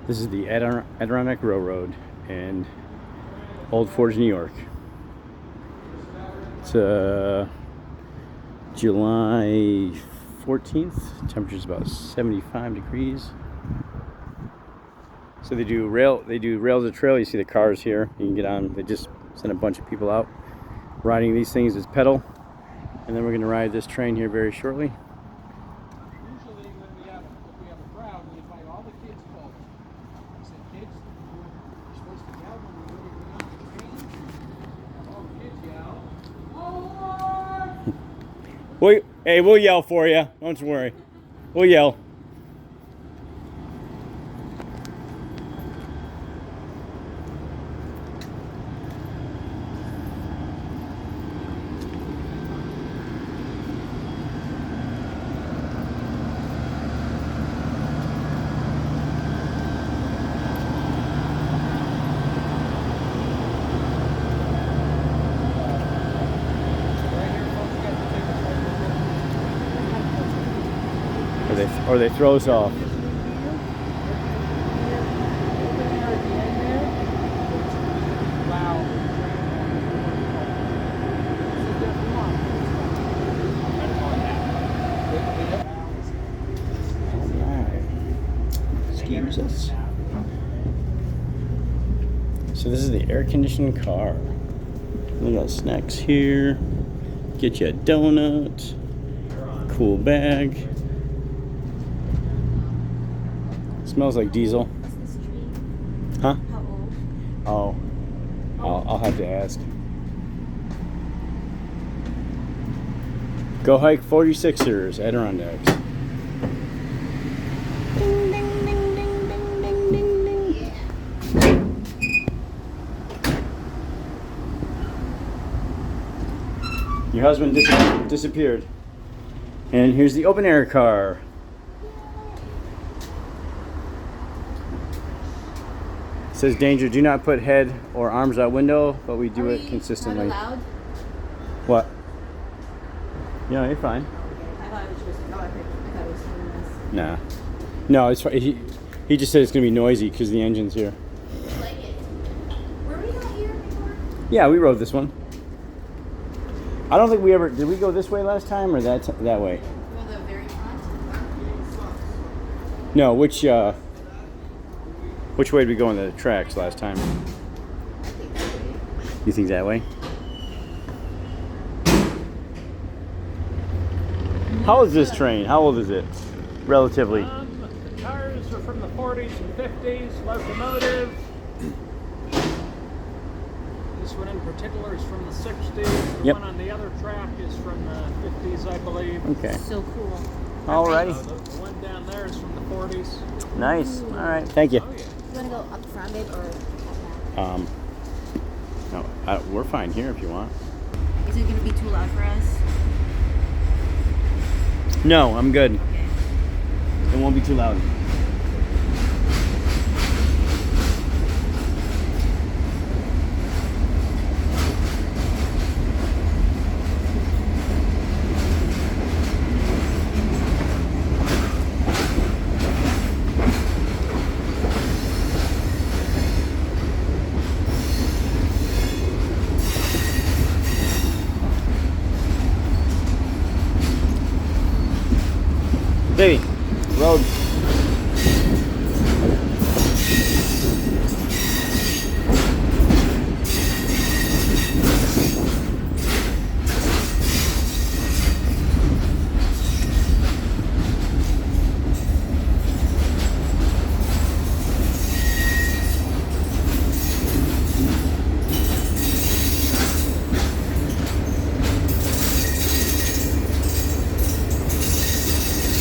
This is the Adirondack Railroad in Old Forge, New York. It's July 14th. Temperature's about 75 degrees. So they do rail to trail. You see the cars here. You can get on. They just sent a bunch of people out riding these things as pedal. And then we're going to ride this train here very shortly. Usually when we have a crowd, we invite all the kids forward. I said, kids, you're supposed to yell when you're ready to get on the train. Have all the kids yell. Forward! Hey, we'll yell for you. Don't worry. We'll yell. Or they throw us off. Excuse us. So this is the air-conditioned car. We got snacks here. Get you a donut. Cool bag. Smells like diesel. What's this tree? Huh? How old? Oh. I'll have to ask. Go hike 46ers, Adirondacks. Ding, ding, ding, ding, ding, ding, ding, ding. Your husband disappeared. And here's the open air car. It says danger, do not put head or arms out window, but we do it consistently. Not allowed? What? Yeah, you're fine. I thought it was just. I thought it was doing this. Nah. No, it's fine. He just said it's gonna be noisy because the engine's here. I like it. Were we not here before? Yeah, we rode this one. I don't think we ever did. We go this way last time or that way? Well, the very front. No, which way did we go on the tracks last time? I think that way. You think that way? How old is this train? How old is it? Relatively. The cars are from the 40s and 50s. Locomotive. This one in particular is from the 60s. The Yep. one on the other track is from the 50s, I believe. Okay. So cool. Alrighty. The one down there is from the 40s. Nice. All right. Thank you. Oh, yeah. You want to go up front, babe, or up back? No, we're fine here if you want. Is it going to be too loud for us? No, I'm good. Okay. It won't be too loud. Baby, road.